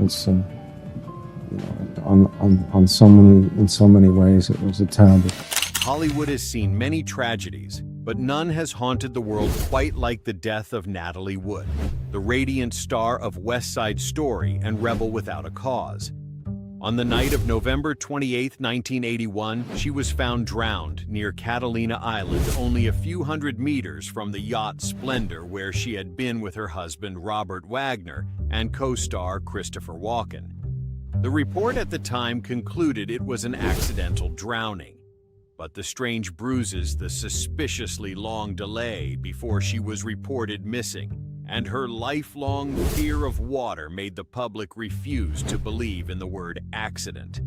violence, and on in so many ways, it was a terrible. Hollywood has seen many tragedies, but none has haunted the world quite like the death of Natalie Wood, the radiant star of West Side Story and Rebel Without a Cause. On the night of November 28, 1981, she was found drowned near Catalina Island, only a few hundred meters from the yacht Splendor, where she had been with her husband Robert Wagner and co-star Christopher Walken. The report at the time concluded it was an accidental drowning. But the strange bruises, the suspiciously long delay before she was reported missing, and her lifelong fear of water made the public refuse to believe in the word accident.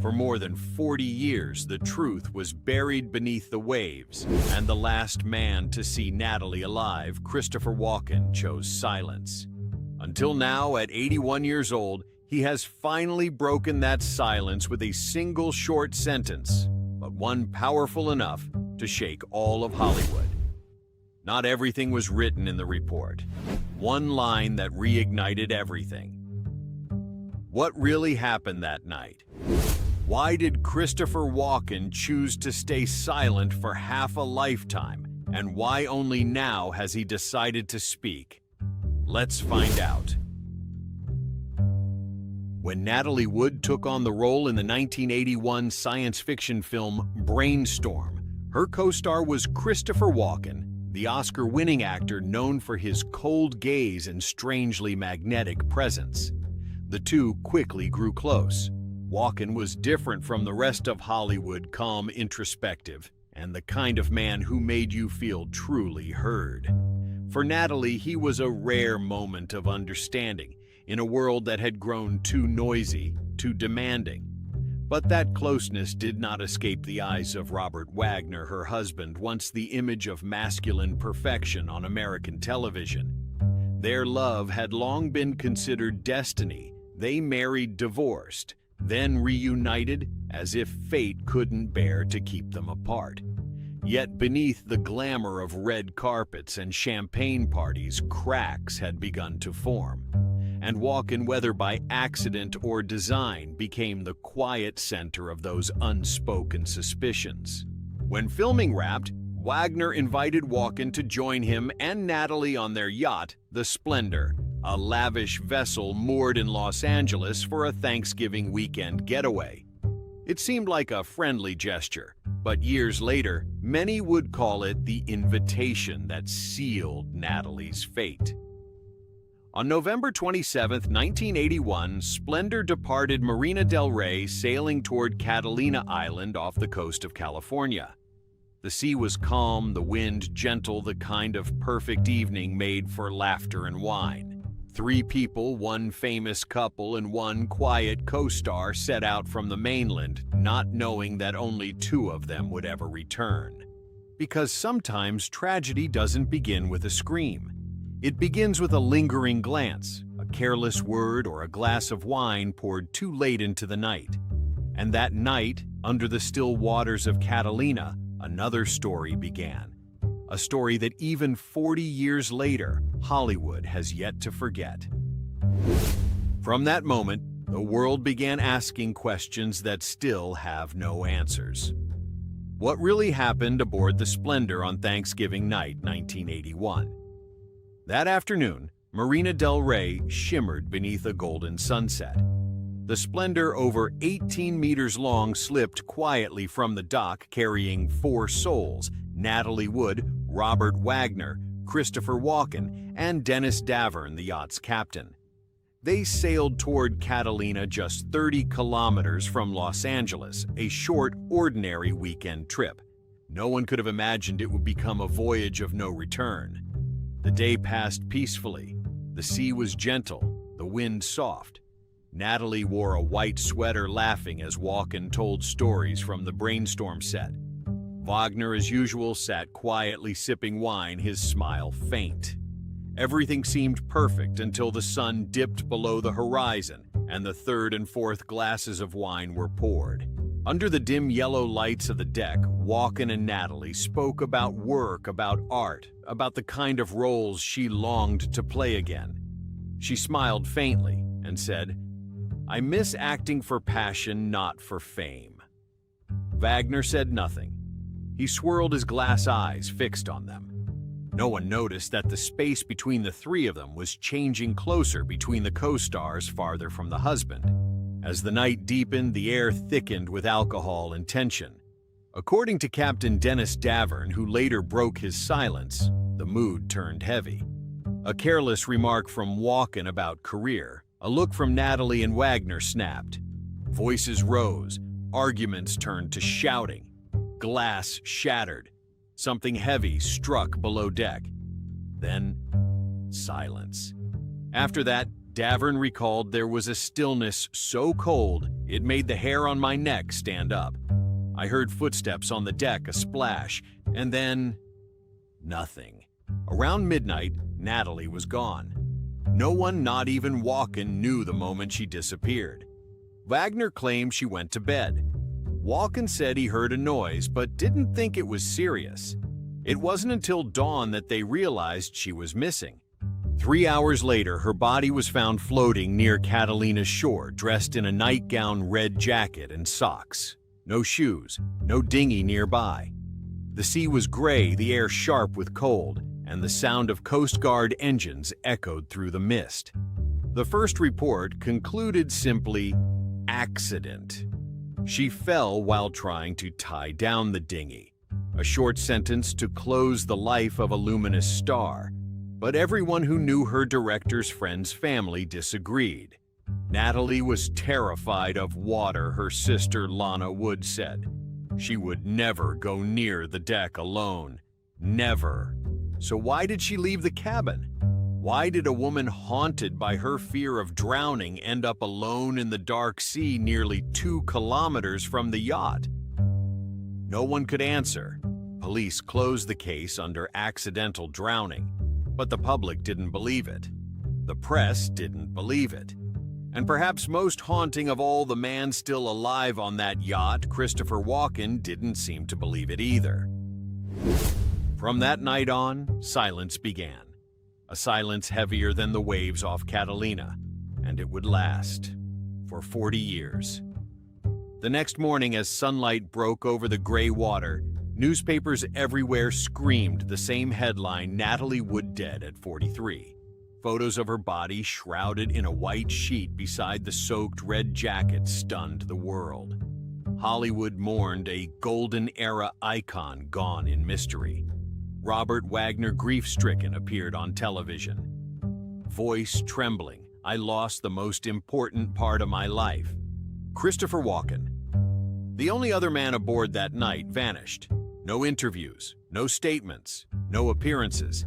For more than 40 years, the truth was buried beneath the waves, and the last man to see Natalie alive, Christopher Walken, chose silence. Until now, at 81 years old, he has finally broken that silence with a single short sentence, but one powerful enough to shake all of Hollywood. Not everything was written in the report. One line that reignited everything. What really happened that night? Why did Christopher Walken choose to stay silent for half a lifetime? And why only now has he decided to speak? Let's find out. When Natalie Wood took on the role in the 1981 science fiction film Brainstorm, her co-star was Christopher Walken, the Oscar-winning actor known for his cold gaze and strangely magnetic presence. The two quickly grew close. Walken was different from the rest of Hollywood, calm, introspective, and the kind of man who made you feel truly heard. For Natalie, he was a rare moment of understanding in a world that had grown too noisy, too demanding. But that closeness did not escape the eyes of Robert Wagner, her husband, once the image of masculine perfection on American television. Their love had long been considered destiny. They married, divorced, then reunited as if fate couldn't bear to keep them apart. Yet beneath the glamour of red carpets and champagne parties, cracks had begun to form. And Walken, whether by accident or design, became the quiet center of those unspoken suspicions. When filming wrapped, Wagner invited Walken to join him and Natalie on their yacht, the Splendor, a lavish vessel moored in Los Angeles for a Thanksgiving weekend getaway. It seemed like a friendly gesture, but years later, many would call it the invitation that sealed Natalie's fate. On November 27, 1981, Splendor departed Marina del Rey, sailing toward Catalina Island off the coast of California. The sea was calm, the wind gentle, the kind of perfect evening made for laughter and wine. 3 people, 1 famous couple, and 1 quiet co-star set out from the mainland, not knowing that only 2 of them would ever return. Because sometimes tragedy doesn't begin with a scream. It begins with a lingering glance, a careless word, or a glass of wine poured too late into the night. And that night, under the still waters of Catalina, another story began. A story that even 40 years later, Hollywood has yet to forget. From that moment, the world began asking questions that still have no answers. What really happened aboard the Splendor on Thanksgiving night, 1981? That afternoon, Marina del Rey shimmered beneath a golden sunset. The Splendor, over 18 meters long, slipped quietly from the dock carrying 4 souls: Natalie Wood, Robert Wagner, Christopher Walken, and Dennis Davern, the yacht's captain. They sailed toward Catalina, just 30 kilometers from Los Angeles, a short, ordinary weekend trip. No one could have imagined it would become a voyage of no return. The day passed peacefully. The sea was gentle, the wind soft. Natalie wore a white sweater, laughing as Walken told stories from the Brainstorm set. Wagner, as usual, sat quietly sipping wine, his smile faint. Everything seemed perfect until the sun dipped below the horizon and the 3rd and 4th glasses of wine were poured. Under the dim yellow lights of the deck, Walken and Natalie spoke about work, about art, about the kind of roles she longed to play again. She smiled faintly and said, "I miss acting for passion, not for fame." Wagner said nothing. He swirled his glass eyes, fixed on them. No one noticed that the space between the three of them was changing closer between the co-stars farther from the husband. As the night deepened, the air thickened with alcohol and tension. According to Captain Dennis Davern, who later broke his silence, the mood turned heavy. A careless remark from Walken about career, a look from Natalie and Wagner snapped. Voices rose, arguments turned to shouting. Glass shattered. Something heavy struck below deck. Then, silence. After that, Davern recalled there was a stillness so cold it made the hair on my neck stand up. I heard footsteps on the deck, a splash, and then nothing. Around midnight, Natalie was gone. No one, not even Walken, knew the moment she disappeared. Wagner claimed she went to bed. Walken said he heard a noise but didn't think it was serious. It wasn't until dawn that they realized she was missing. 3 hours later, her body was found floating near Catalina's shore, dressed in a nightgown, red jacket, and socks. No shoes, no dinghy nearby. The sea was gray, the air sharp with cold, and the sound of Coast Guard engines echoed through the mist. The first report concluded simply, accident. She fell while trying to tie down the dinghy. A short sentence to close the life of a luminous star. But everyone who knew her director's friend's family disagreed. Natalie was terrified of water, her sister Lana Wood said. She would never go near the deck alone. Never. So why did she leave the cabin? Why did a woman haunted by her fear of drowning end up alone in the dark sea nearly 2 kilometers from the yacht? No one could answer. Police closed the case under accidental drowning, but the public didn't believe it. The press didn't believe it. And perhaps most haunting of all, the man still alive on that yacht, Christopher Walken, didn't seem to believe it either. From that night on, silence began. A silence heavier than the waves off Catalina, and it would last for 40 years. The next morning, as sunlight broke over the gray water, newspapers everywhere screamed the same headline, "Natalie Wood dead at 43." Photos of her body shrouded in a white sheet beside the soaked red jacket stunned the world. Hollywood mourned a golden-era icon gone in mystery. Robert Wagner, grief-stricken, appeared on television. Voice trembling, "I lost the most important part of my life." Christopher Walken. The only other man aboard that night vanished. No interviews, no statements, no appearances.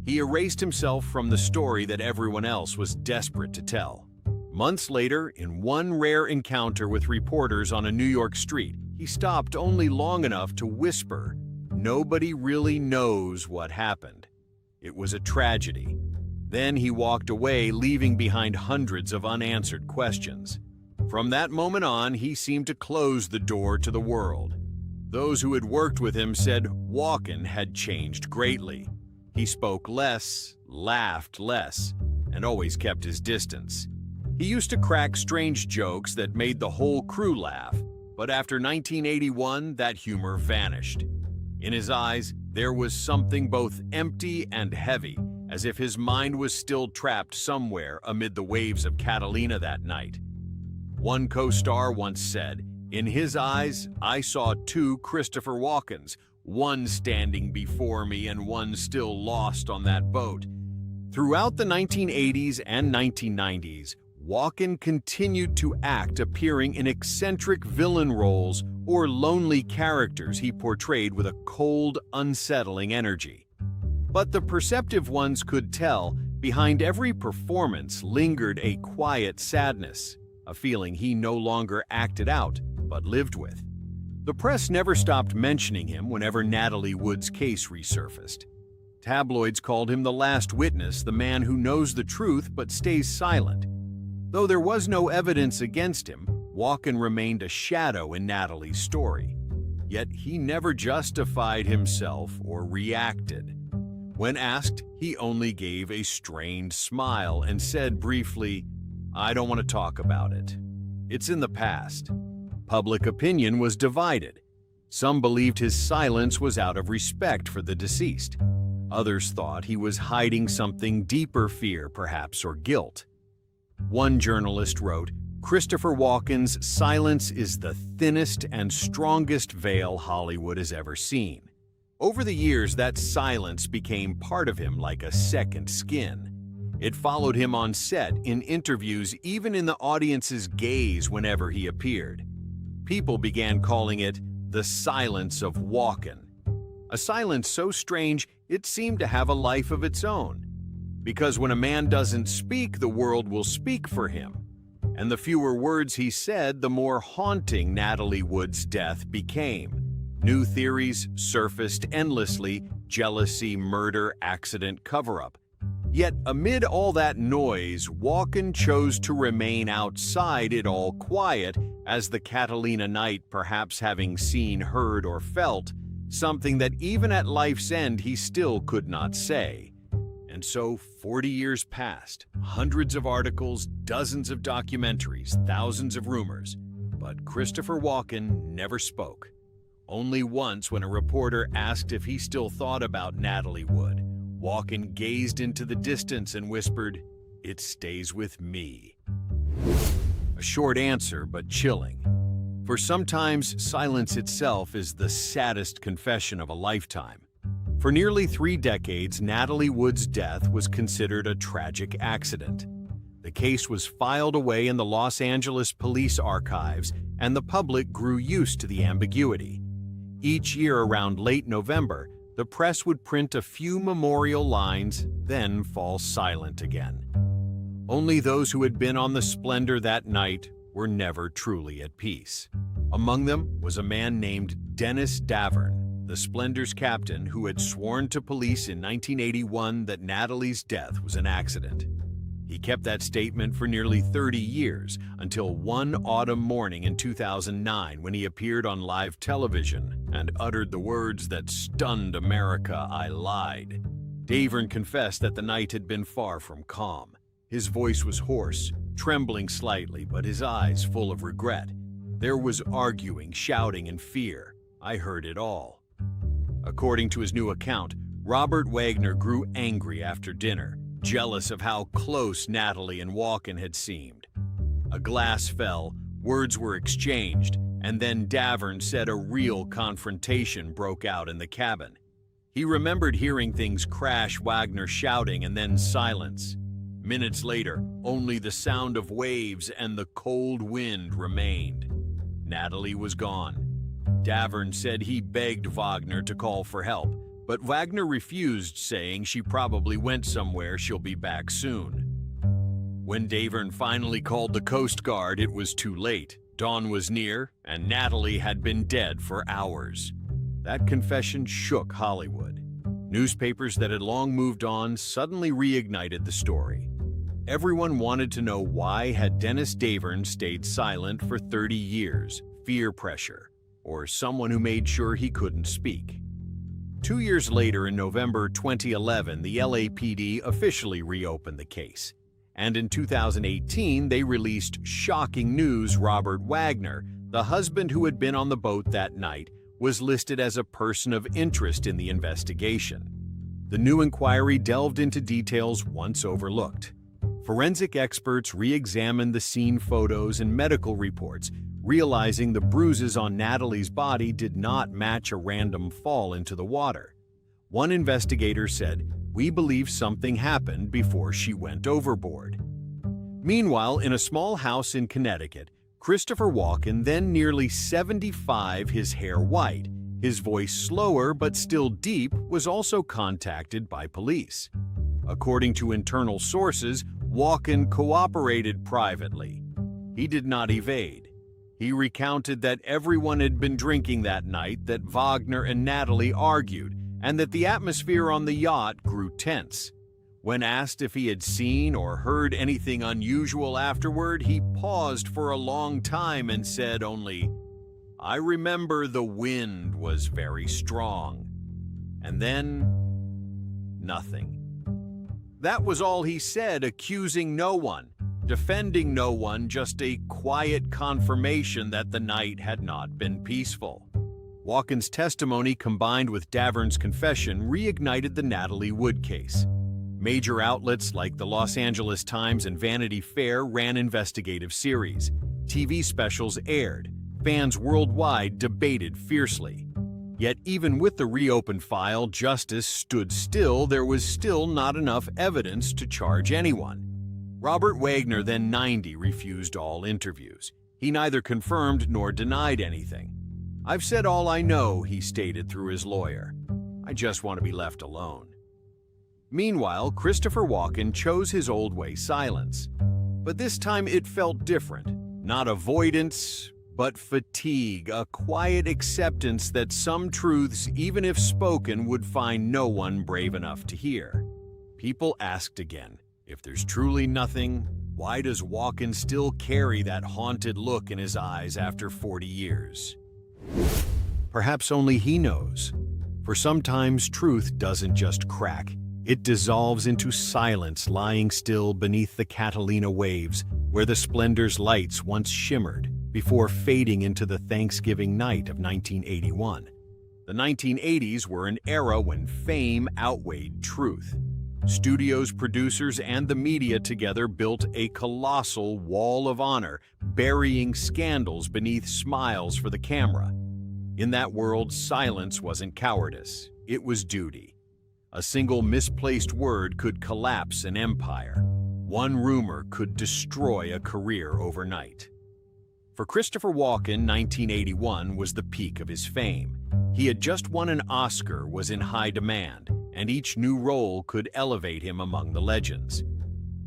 He erased himself from the story that everyone else was desperate to tell. Months later, in one rare encounter with reporters on a New York street, he stopped only long enough to whisper, "Nobody really knows what happened. It was a tragedy." Then he walked away, leaving behind hundreds of unanswered questions. From that moment on, he seemed to close the door to the world. Those who had worked with him said Walken had changed greatly. He spoke less, laughed less, and always kept his distance. He used to crack strange jokes that made the whole crew laugh, but after 1981, that humor vanished. In his eyes, there was something both empty and heavy, as if his mind was still trapped somewhere amid the waves of Catalina that night. One co-star once said, "In his eyes, I saw 2 Christopher Walkens, one standing before me and one still lost on that boat." Throughout the 1980s and 1990s, Walken continued to act, appearing in eccentric villain roles or lonely characters he portrayed with a cold, unsettling energy. But the perceptive ones could tell, behind every performance lingered a quiet sadness, a feeling he no longer acted out, but lived with. The press never stopped mentioning him whenever Natalie Wood's case resurfaced. Tabloids called him the last witness, the man who knows the truth but stays silent. Though there was no evidence against him, Walken remained a shadow in Natalie's story. Yet he never justified himself or reacted. When asked, he only gave a strained smile and said briefly, "I don't want to talk about it. It's in the past." Public opinion was divided. Some believed his silence was out of respect for the deceased. Others thought he was hiding something deeper, fear perhaps, or guilt. One journalist wrote, "Christopher Walken's silence is the thinnest and strongest veil Hollywood has ever seen." Over the years, that silence became part of him like a second skin. It followed him on set, in interviews, even in the audience's gaze whenever he appeared. People began calling it the silence of Walken. A silence so strange it seemed to have a life of its own. Because when a man doesn't speak, the world will speak for him. And the fewer words he said, the more haunting Natalie Wood's death became. New theories surfaced endlessly: jealousy, murder, accident, cover-up. Yet amid all that noise, Walken chose to remain outside it all, quiet as the Catalina night, perhaps having seen, heard, or felt something that even at life's end he still could not say. And so 40 years passed, hundreds of articles, dozens of documentaries, thousands of rumors. But Christopher Walken never spoke. Only once, when a reporter asked if he still thought about Natalie Wood, Walken gazed into the distance and whispered, "It stays with me." A short answer, but chilling. For sometimes silence itself is the saddest confession of a lifetime. For nearly 3 decades, Natalie Wood's death was considered a tragic accident. The case was filed away in the Los Angeles police archives, and the public grew used to the ambiguity. Each year around late November, the press would print a few memorial lines, then fall silent again. Only those who had been on the splendor that night were never truly at peace. Among them was a man named Dennis Davern, the Splendor's captain, who had sworn to police in 1981 that Natalie's death was an accident. He kept that statement for nearly 30 years, until one autumn morning in 2009, when he appeared on live television and uttered the words that stunned America: "I lied." Davern confessed that the night had been far from calm. His voice was hoarse, trembling slightly, but his eyes full of regret. There was arguing, shouting, and fear. "I heard it all." According to his new account, Robert Wagner grew angry after dinner, jealous of how close Natalie and Walken had seemed. A glass fell, words were exchanged, and then Davern said a real confrontation broke out in the cabin. He remembered hearing things crash, Wagner shouting, and then silence. Minutes later, only the sound of waves and the cold wind remained. Natalie was gone. Davern said he begged Wagner to call for help, but Wagner refused, saying she probably went somewhere, she'll be back soon. When Davern finally called the Coast Guard, it was too late. Dawn was near, and Natalie had been dead for hours. That confession shook Hollywood. Newspapers that had long moved on suddenly reignited the story. Everyone wanted to know, why had Dennis Davern stayed silent for 30 years? Fear, pressure, or someone who made sure he couldn't speak? 2 years later, in November 2011, the LAPD officially reopened the case. And in 2018, they released shocking news: Robert Wagner, the husband who had been on the boat that night, was listed as a person of interest in the investigation. The new inquiry delved into details once overlooked. Forensic experts re-examined the scene photos and medical reports, realizing the bruises on Natalie's body did not match a random fall into the water. One investigator said, "We believe something happened before she went overboard." Meanwhile, in a small house in Connecticut, Christopher Walken, then nearly 75, his hair white, his voice slower but still deep, was also contacted by police. According to internal sources, Walken cooperated privately. He did not evade. He recounted that everyone had been drinking that night, that Wagner and Natalie argued, and that the atmosphere on the yacht grew tense. When asked if he had seen or heard anything unusual afterward, he paused for a long time and said only, "I remember the wind was very strong." And then, nothing. That was all he said, accusing no one. defending no one, just a quiet confirmation that the night had not been peaceful. Walken's testimony combined with Davern's confession reignited the Natalie Wood case. Major outlets like the Los Angeles Times and Vanity Fair ran investigative series. TV specials aired. Fans worldwide debated fiercely. Yet even with the reopened file, justice stood still. There was still not enough evidence to charge anyone. Robert Wagner, then 90, refused all interviews. He neither confirmed nor denied anything. "I've said all I know," he stated through his lawyer. "I just want to be left alone." Meanwhile, Christopher Walken chose his old way, silence. But this time it felt different. Not avoidance, but fatigue, a quiet acceptance that some truths, even if spoken, would find no one brave enough to hear. People asked again, if there's truly nothing, why does Walken still carry that haunted look in his eyes after 40 years? Perhaps only he knows. For sometimes truth doesn't just crack. It dissolves into silence, lying still beneath the Catalina waves, where the splendor's lights once shimmered, before fading into the Thanksgiving night of 1981. The 1980s were an era when fame outweighed truth. Studios, producers, and the media together built a colossal wall of honor, burying scandals beneath smiles for the camera. In that world, silence wasn't cowardice, it was duty. A single misplaced word could collapse an empire. One rumor could destroy a career overnight. For Christopher Walken, 1981 was the peak of his fame. He had just won an Oscar, was in high demand, and each new role could elevate him among the legends.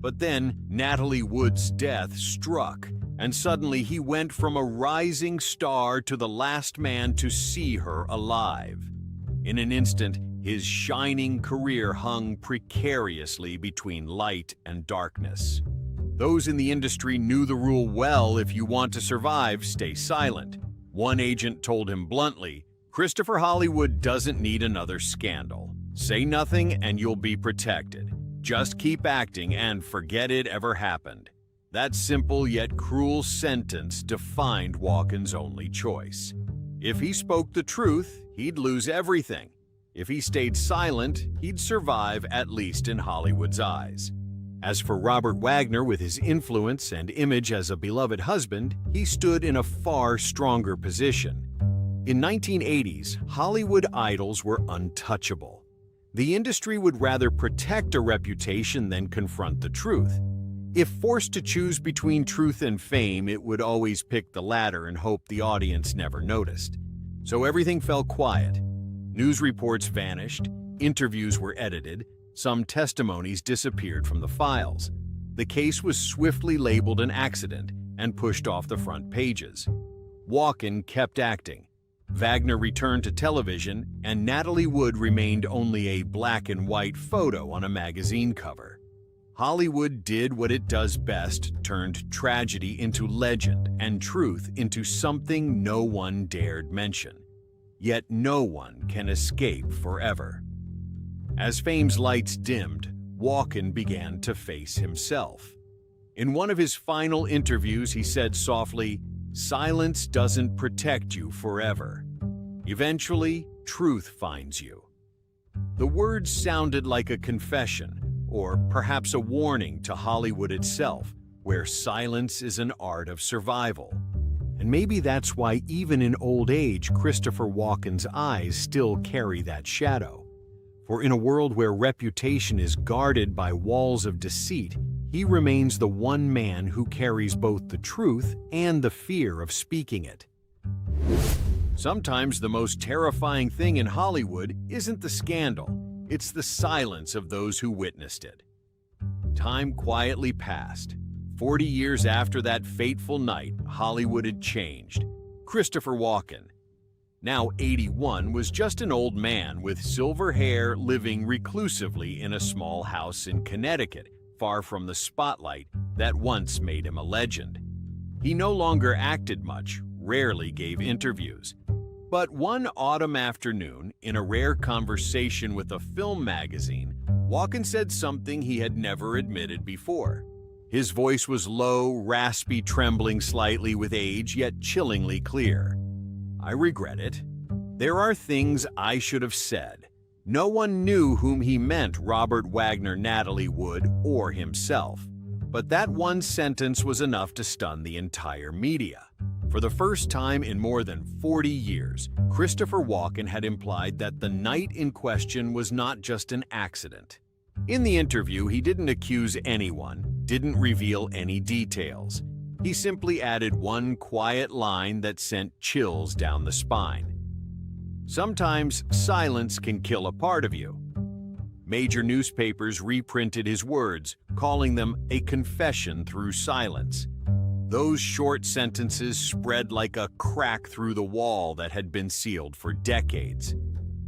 But then Natalie Wood's death struck, and suddenly he went from a rising star to the last man to see her alive. In an instant, his shining career hung precariously between light and darkness. Those in the industry knew the rule well: if you want to survive, stay silent. One agent told him bluntly, "Christopher Hollywood doesn't need another scandal. Say nothing and you'll be protected. Just keep acting and forget it ever happened." That simple yet cruel sentence defined Walken's only choice. If he spoke the truth, he'd lose everything. If he stayed silent, he'd survive, at least in Hollywood's eyes. As for Robert Wagner, with his influence and image as a beloved husband, he stood in a far stronger position. In 1980s, Hollywood idols were untouchable. The industry would rather protect a reputation than confront the truth. If forced to choose between truth and fame, it would always pick the latter and hope the audience never noticed. So everything fell quiet. News reports vanished, interviews were edited, some testimonies disappeared from the files. The case was swiftly labeled an accident and pushed off the front pages. Walken kept acting. Wagner returned to television, and Natalie Wood remained only a black and white photo on a magazine cover. Hollywood did what it does best, turned tragedy into legend and truth into something no one dared mention. Yet no one can escape forever. As fame's lights dimmed, Walken began to face himself. In one of his final interviews, he said softly, "Silence doesn't protect you forever. Eventually, truth finds you." The words sounded like a confession, or perhaps a warning to Hollywood itself, where silence is an art of survival. And maybe that's why even in old age, Christopher Walken's eyes still carry that shadow. For in a world where reputation is guarded by walls of deceit, he remains the one man who carries both the truth and the fear of speaking it. Sometimes the most terrifying thing in Hollywood isn't the scandal, it's the silence of those who witnessed it. Time quietly passed. 40 years after that fateful night, Hollywood had changed. Christopher Walken, now 81, was just an old man with silver hair living reclusively in a small house in Connecticut, far from the spotlight that once made him a legend. He no longer acted much, rarely gave interviews. But one autumn afternoon, in a rare conversation with a film magazine, Walken said something he had never admitted before. His voice was low, raspy, trembling slightly with age, yet chillingly clear. "I regret it. There are things I should have said. No one knew whom he meant, Robert Wagner, Natalie Wood, or himself. But that one sentence was enough to stun the entire media. For the first time in more than 40 years, Christopher Walken had implied that the night in question was not just an accident. In the interview, he didn't accuse anyone, didn't reveal any details. He simply added one quiet line that sent chills down the spine. Sometimes silence can kill a part of you. Major newspapers reprinted his words, calling them a confession through silence. Those short sentences spread like a crack through the wall that had been sealed for decades.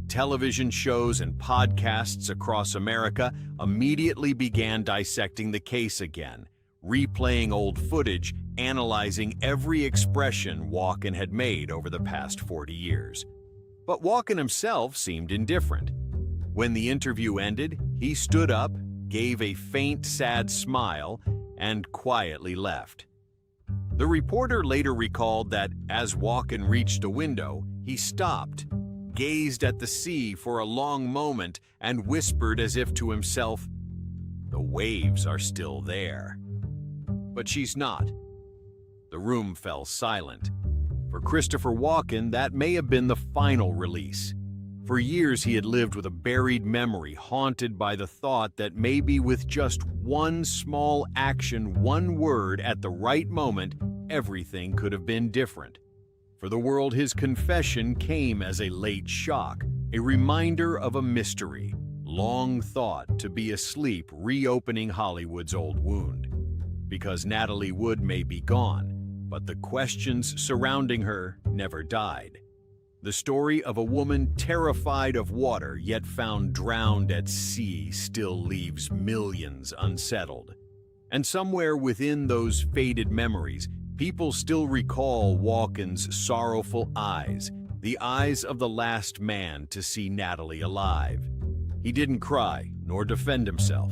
Television shows and podcasts across America immediately began dissecting the case again, replaying old footage, analyzing every expression Walken had made over the past 40 years. But Walken himself seemed indifferent. When the interview ended, he stood up, gave a faint, sad smile, and quietly left. The reporter later recalled that as Walken reached a window, he stopped, gazed at the sea for a long moment, and whispered as if to himself, "The waves are still there." But she's not. The room fell silent. For Christopher Walken, that may have been the final release. For years he had lived with a buried memory, haunted by the thought that maybe with just one small action, one word at the right moment, everything could have been different. For the world, his confession came as a late shock, a reminder of a mystery, long thought to be asleep, reopening Hollywood's old wound. Because Natalie Wood may be gone, but the questions surrounding her never died. The story of a woman terrified of water yet found drowned at sea still leaves millions unsettled. And somewhere within those faded memories, people still recall Walken's sorrowful eyes, the eyes of the last man to see Natalie alive. He didn't cry nor defend himself.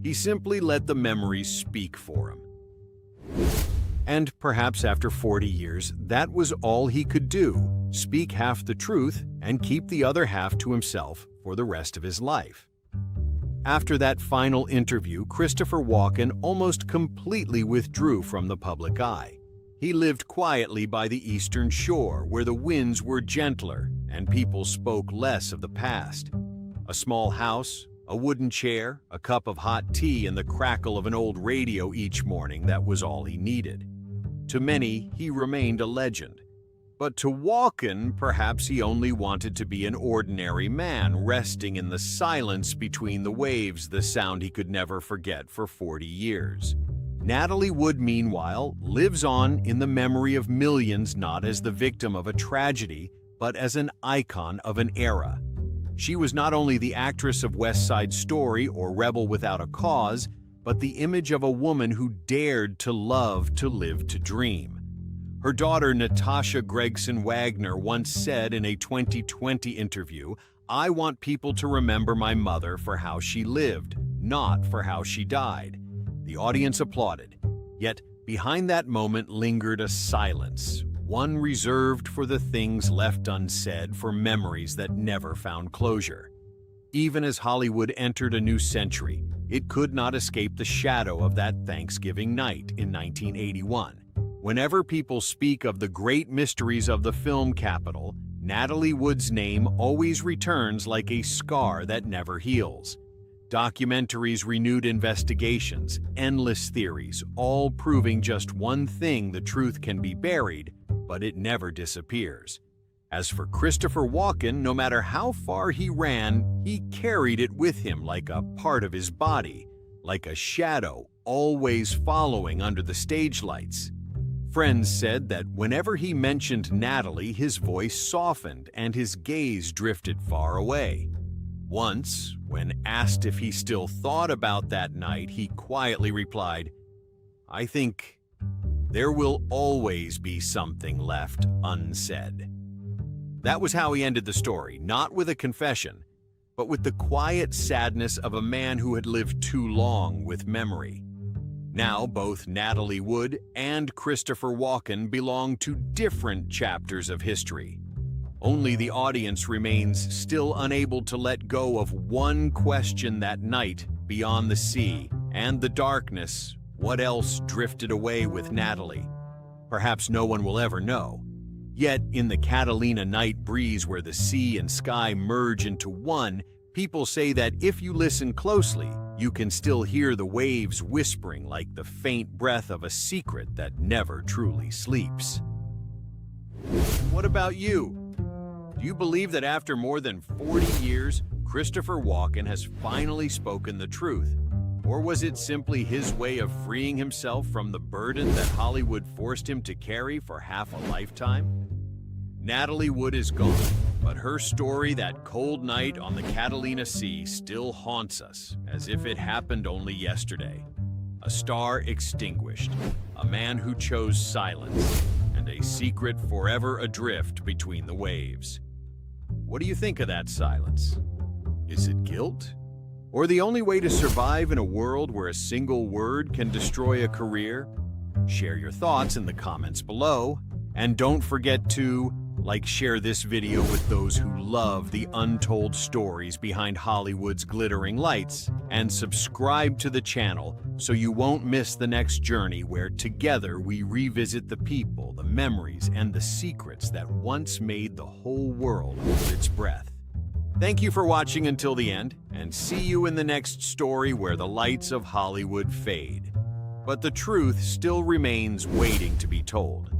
He simply let the memories speak for him. And perhaps after 40 years, that was all he could do, speak half the truth and keep the other half to himself for the rest of his life. After that final interview, Christopher Walken almost completely withdrew from the public eye. He lived quietly by the eastern shore, where the winds were gentler and people spoke less of the past. A small house, a wooden chair, a cup of hot tea, and the crackle of an old radio each morning, that was all he needed. To many, he remained a legend. But to Walken, perhaps he only wanted to be an ordinary man, resting in the silence between the waves, the sound he could never forget for 40 years. Natalie Wood, meanwhile, lives on in the memory of millions, not as the victim of a tragedy, but as an icon of an era. She was not only the actress of West Side Story or Rebel Without a Cause, but the image of a woman who dared to love, to live, to dream. Her daughter, Natasha Gregson Wagner, once said in a 2020 interview, "I want people to remember my mother for how she lived, not for how she died." The audience applauded. Yet behind that moment lingered a silence, one reserved for the things left unsaid, for memories that never found closure. Even as Hollywood entered a new century, it could not escape the shadow of that Thanksgiving night in 1981. Whenever people speak of the great mysteries of the film capital, Natalie Wood's name always returns like a scar that never heals. Documentaries, renewed investigations, endless theories, all proving just one thing: the truth can be buried, but it never disappears. As for Christopher Walken, no matter how far he ran, he carried it with him like a part of his body, like a shadow always following under the stage lights. Friends said that whenever he mentioned Natalie, his voice softened and his gaze drifted far away. Once, when asked if he still thought about that night, he quietly replied, "I think there will always be something left unsaid." That was how he ended the story, not with a confession, but with the quiet sadness of a man who had lived too long with memory. Now, both Natalie Wood and Christopher Walken belong to different chapters of history. Only the audience remains still unable to let go of one question that night beyond the sea and the darkness. What else drifted away with Natalie? Perhaps no one will ever know. Yet, in the Catalina night breeze where the sea and sky merge into one, people say that if you listen closely, you can still hear the waves whispering like the faint breath of a secret that never truly sleeps. What about you? Do you believe that after more than 40 years, Christopher Walken has finally spoken the truth? Or was it simply his way of freeing himself from the burden that Hollywood forced him to carry for half a lifetime? Natalie Wood is gone, but her story, that cold night on the Catalina Sea, still haunts us as if it happened only yesterday. A star extinguished, a man who chose silence, and a secret forever adrift between the waves. What do you think of that silence? Is it guilt? Or the only way to survive in a world where a single word can destroy a career? Share your thoughts in the comments below, and don't forget to share this video with those who love the untold stories behind Hollywood's glittering lights, and subscribe to the channel so you won't miss the next journey where together we revisit the people, the memories, and the secrets that once made the whole world hold its breath. Thank you for watching until the end, and see you in the next story where the lights of Hollywood fade. But the truth still remains waiting to be told.